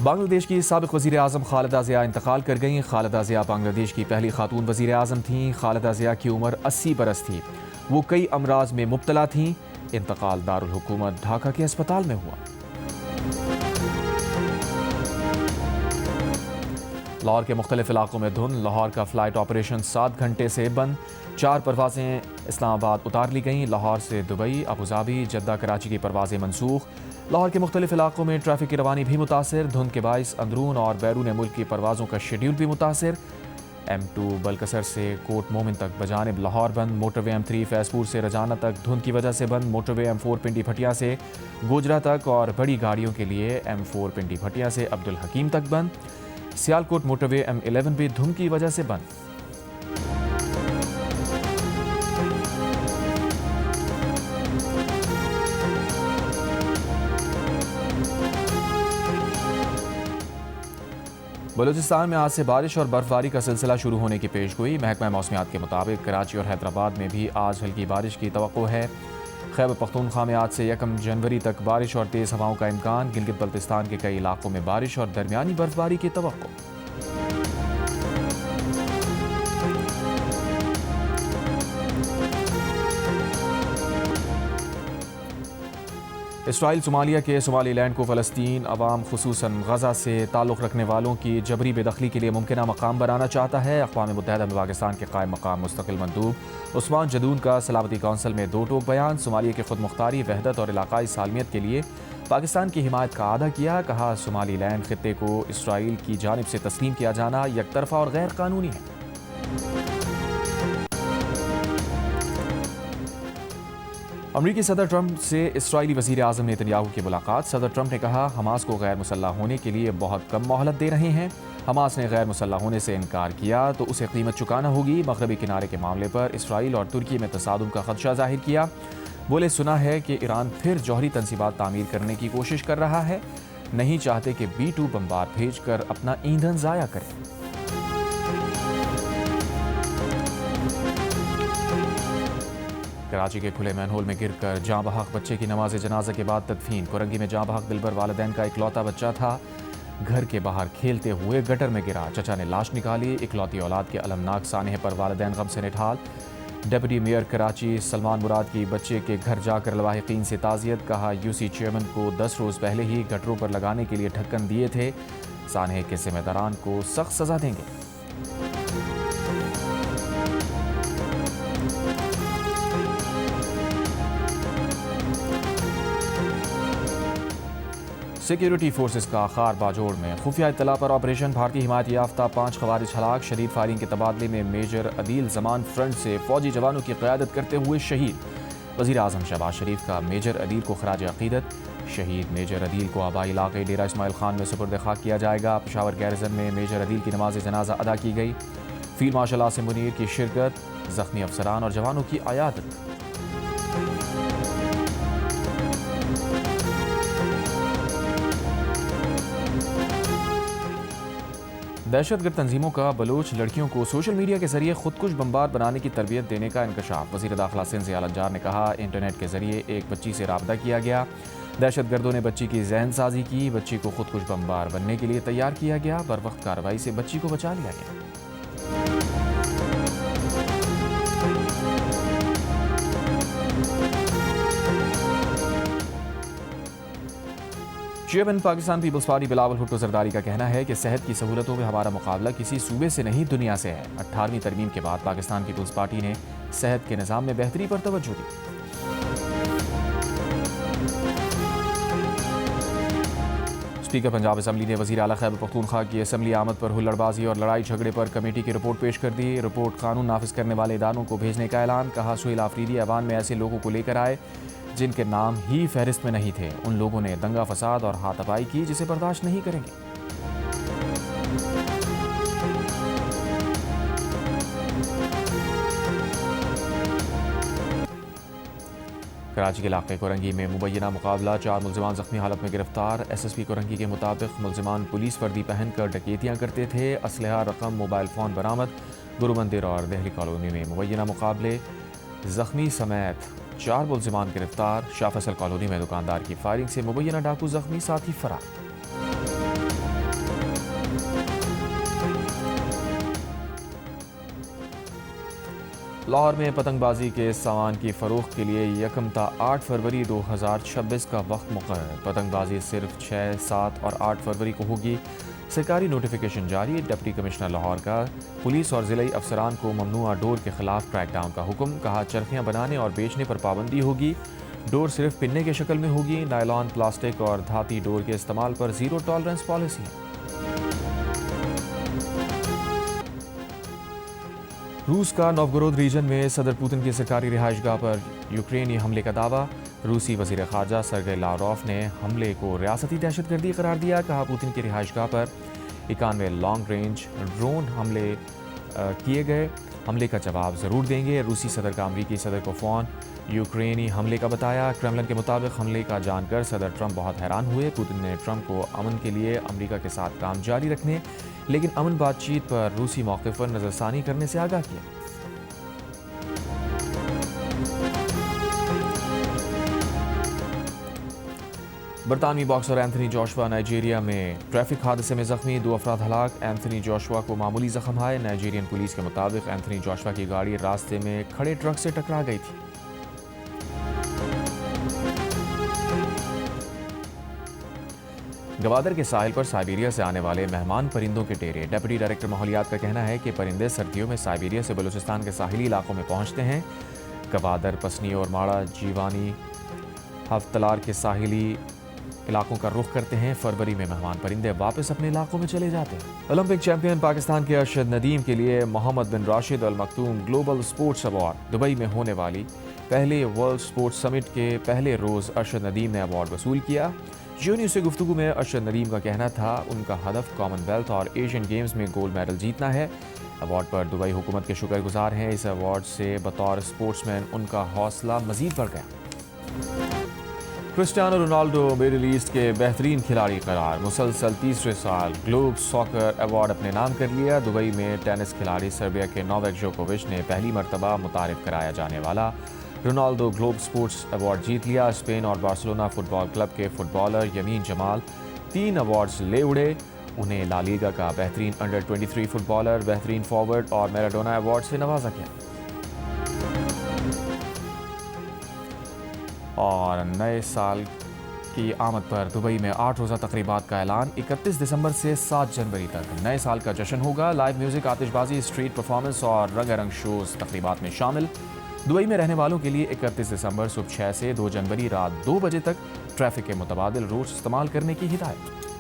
बांग्लादेश की साबिक़ वज़ीर आज़म खालिदा ज़िया इंतकाल कर गईं। खालिदा ज़िया बांग्लादेश की पहली खातून वज़ीर आज़म थीं। खालिदा ज़िया की उम्र 80 बरस थी। वो कई अमराज में मुब्तला थीं। इंतकाल दारुल हुकूमत ढाका के अस्पताल में हुआ। लाहौर के मुख्तलिफ इलाकों में धुंध। लाहौर का फ़्लाइट ऑपरेशन 7 घंटे से बंद। 4 परवाज़ें इस्लामाबाद उतार ली गईं। लाहौर से दुबई, अबूधाबी, जद्दा, कराची की परवाज़ें मनसूख। लाहौर के मुख्तलिफ इलाकों में ट्रैफिक की रवानी भी मुतासिर। धुंध के बाइस अंदरून और बैरून मुल्क की परवाज़ों का शेड्यूल भी मुतासिर। M2 बलकसर से कोट मोमिन तक बजानिब लाहौर बंद। मोटरवे M3 फैजपुर से रजाना तक धुंध की वजह से बंद। मोटरवे M4 पिंडी भटिया से गोजरा तक और बड़ी गाड़ियों के लिए M4 पिंडी भटिया से अब्दुल हकीम तक बंद। सियालकोट मोटरवे M11 भी धुंध की वजह से बंद। बलूचिस्तान में आज से बारिश और बर्फबारी का सिलसिला शुरू होने की पेशगोई। महकमा मौसमियात के मुताबिक कराची और हैदराबाद में भी आज हल्की बारिश की तवक्को है। खैबर पख्तूनख्वा में आज से 1 जनवरी तक बारिश और तेज़ हवाओं का इम्कान। गिलगित बल्तिस्तान के कई इलाकों में बारिश और दरमियानी बर्फबारी की तवक्को। इसराइल सोमालिया के सोमालीलैंड को फ़लस्तीन अवाम खुसूसन गज़ा से ताल्लुक़ रखने वालों की जबरी बेदखली के लिए मुमकिना मकाम बनाना चाहता है। अक़वाम मुत्तहिदा में पाकिस्तान के कायम मकाम मुस्तक़िल मंदूब उस्मान जदून का सलामती कौंसिल में 2 टोक बयान। सोमालिया की खुद मुख्तारी, वहदत और इलाक़ाई सालमियत के लिए पाकिस्तान की हिमायत का आदा किया। कहा, सोमालीलैंड ख़ित्ते को इसराइल की जानिब से तस्लीम किया जाना यकतरफ़ा और गैर कानूनी है। अमरीकी सदर ट्रंप से इसराइली वज़ीर आज़म नेतन्याहू की मुलाकात। सदर ट्रंप ने कहा, हमास को गैर मुसल्लह होने के लिए बहुत कम मोहलत दे रहे हैं। हमास ने गैर मुसल्लह होने से इनकार किया तो उसे कीमत चुकाना होगी। मग़रबी किनारे के मामले पर इसराइल और तुर्की में तसादुम का खदशा जाहिर किया। बोले, सुना है कि ईरान फिर जौहरी तंसीबात तामीर करने की कोशिश कर रहा है। नहीं चाहते कि B-2 बमबार भेज कर अपना ईंधन ज़ाया करें। कराची के खुले मैनहोल में गिरकर जाँ बहक बच्चे की नमाज जनाजा के बाद तदफीन। कोरंगी में जाँ बहक दिलबर वालिदैन का इकलौता बच्चा था। घर के बाहर खेलते हुए गटर में गिरा। चचा ने लाश निकाली। इकलौती औलाद के अलमनाक सानहे पर वालिदैन गम से निठाल। डिप्टी मेयर कराची सलमान मुराद की बच्चे के घर जाकर लवाहिकीन से ताज़ियत। कहा, UC चेयरमैन को 10 रोज़ पहले ही गटरों पर लगाने के लिए ढक्कन दिए थे। सानहे के जिम्मेदारान को सख्त सज़ा देंगे। सिक्योरिटी फोर्सेस का खार बाजोड़ में खुफिया इत्तला पर ऑपरेशन। भारतीय हिमायत याफ्ता 5 खवारिज हलाक। शदीद फायरिंग के तबादले में मेजर अदील जमान फ्रंट से फौजी जवानों की क़यादत करते हुए शहीद। वज़ीर आज़म शहबाज शरीफ का मेजर अदील को खराज अक़ीदत। शहीद मेजर अदील को आबाई इलाके डेरा इस्माइल खान में सुपुर्द खाक किया जाएगा। पेशावर गैरिजन में मेजर अदील की नमाज जनाजा अदा की गई। फील्ड मार्शल आसिम मुनीर की शिरकत। ज़ख्मी अफसरान और जवानों की अयादत। दहशतगर्द तंजीमों का बलोच लड़कियों को सोशल मीडिया के जरिए खुदकुश बमबार बनाने की तरबियत देने का इंकशाफ। वज़ीर दाखिला सिंध ज़िया लंजार ने कहा, इंटरनेट के जरिए एक बच्ची से राब्ता किया गया। दहशतगर्दों ने बच्ची की जहन साजी की। बच्ची को खुदकुश बमबार बनने के लिए तैयार किया गया। बर वक्त कार्रवाई से बच्ची को बचा लिया गया। Chairman Pakistan peoples party Bilawal Bhutto Zardari का कहना है कि सेहत की सहूलतों में हमारा मुकाबला किसी सूबे से नहीं, दुनिया से है। 18वीं तरमीम के बाद पाकिस्तान पीपल्स पार्टी ने सेहत के निज़ाम में बेहतरी पर तवज्जो दी। स्पीकर पंजाब असम्बली ने वज़ीर आला खैबर पख्तूनख्वा की असम्बली आमद पर हुल्लड़बाजी और लड़ाई झगड़े पर कमेटी की रिपोर्ट पेश कर दी। रिपोर्ट कानून नाफिज करने वाले इदारों को भेजने का ऐलान। कहा, सुहेल आफरीदी ऐवान में ऐसे लोगों को लेकर आए जिनके नाम ही फहरिस्त में नहीं थे। उन लोगों ने दंगा फसाद और हाथापाई की जिसे बर्दाश्त नहीं करेंगे। कराची के इलाके कोरंगी में मुबैना मुकाबला। 4 मुल्जिमान जख्मी हालत में गिरफ्तार। SSP कोरंगी के मुताबिक मुल्जिमान पुलिस वर्दी पहनकर डकैतियां करते थे। असलहा, रकम, मोबाइल फ़ोन बरामद। गुरु मंदिर और दहली कॉलोनी में मुबैना मुकाबले। जख्मी समेत 4 मुल्जिमान गिरफ्तार। शाह फैसल कॉलोनी में दुकानदार की फायरिंग से मुबैना डाकू जख्मी, साथी फरार। लाहौर में पतंगबाजी के सामान की फ़रोख्त के लिए 1 ता 8 फरवरी 2026 का वक्त मुकर्रर। पतंगबाजी सिर्फ 6, 7 और 8 फरवरी को होगी। सरकारी नोटिफिकेशन जारी। डिप्टी कमिश्नर लाहौर का पुलिस और ज़िले अफसरान को ममनुआ डोर के खिलाफ क्रैकडाउन का हुक्म। कहा, चरखियाँ बनाने और बेचने पर पाबंदी होगी। डोर सिर्फ पिन्ने की शक्ल में होगी। नायलॉन, प्लास्टिक और धाती डोर के इस्तेमाल पर ज़ीरो टॉलरेंस पॉलिसी। रूस का नोवगोरोद रीजन में सदर पुतिन की सरकारी रिहाइशगाह पर यूक्रेनी हमले का दावा। रूसी वज़ीर ख़ारजा सरगेई लावरोफ ने हमले को रियासती दहशतगर्दी करार दिया। कहा, पुतिन की रिहाइशगाह पर 91 लॉन्ग रेंज ड्रोन हमले किए गए। हमले का जवाब ज़रूर देंगे। रूसी सदर का अमरीकी सदर को फ़ोन यूक्रेनी हमले का बताया। क्रेमलिन के मुताबिक हमले का जानकर सदर ट्रंप बहुत हैरान हुए। पुतिन ने ट्रंप को अमन के लिए अमरीका के साथ काम जारी रखने लेकिन अमन बातचीत पर रूसी मौक़िफ़ पर नज़रसानी करने से आगाह किया। बरतानवी बॉक्सर एंथनी जोशुआ नाइजीरिया में ट्रैफिक हादसे में जख्मी। 2 अफराद हलाक। एंथनी जोशुआ को मामूली जख्म आए। नाइजीरियन पुलिस के मुताबिक एंथनी जोशुआ की गाड़ी रास्ते में खड़े ट्रक से टकरा गई थी। गवादर के साहिल पर साइबेरिया से आने वाले मेहमान परिंदों के डेरे। डिप्टी डायरेक्टर माहौलियात का कहना है कि परिंदे सर्दियों में साइबेरिया से बलूचिस्तान के साहिली इलाकों में पहुंचते हैं। गवादर, पसनी और माड़ा, जीवानी, हफ्तलार के साहिली इलाकों का रुख करते हैं। फरवरी में मेहमान परिंदे वापस अपने इलाकों में चले जाते हैं। ओलंपिक चैंपियन पाकिस्तान के अरशद नदीम के लिए Mohammed bin Rashid Al Maktoum global sports award. Dubai में होने वाली पहले वर्ल्ड स्पोर्ट्स समिट के पहले रोज़ अरशद नदीम ने अवार्ड वसूल किया। यूनियन से गुफ्तगू में अरशद नदीम का कहना था, उनका हदफ कॉमनवेल्थ और एशियन गेम्स में गोल्ड मेडल जीतना है। अवार्ड पर दुबई हुकूमत के शुक्रगुजार हैं। इस अवार्ड से बतौर स्पोर्ट्समैन उनका हौसला मजीद बढ़ गया। क्रिस्टियानो रोनाल्डो मिडिल ईस्ट के बेहतरीन खिलाड़ी करार। मुसलसल तीसरे साल ग्लोब सॉकर अवार्ड अपने नाम कर लिया। दुबई में टेनिस खिलाड़ी सर्बिया के नोवाक जोकोविच ने पहली मरतबा मुतारिफ कराया जाने वाला रोनाल्डो ग्लोब स्पोर्ट्स अवार्ड जीत लिया। स्पेन और बार्सिलोना फुटबॉल क्लब के फुटबॉलर यमीन जमाल 3 अवार्ड्स ले उड़े। उन्हें ला लीगा का बेहतरीन अंडर 23 फुटबॉलर, बेहतरीन फॉरवर्ड और मैराडोना अवार्ड से नवाजा गया। और नए साल की आमद पर दुबई में 8 रोज़ा तकरीबात का ऐलान। 31 दिसंबर से 7 जनवरी तक नए साल का जश्न होगा। लाइव म्यूजिक, आतिशबाजी, स्ट्रीट परफॉर्मेंस और रंगारंग शोज तकरीबात में शामिल। दुबई में रहने वालों के लिए 31 दिसंबर सुबह 6 से 2 जनवरी रात 2 बजे तक ट्रैफिक के मुतबादिल रूट्स इस्तेमाल करने की हिदायत।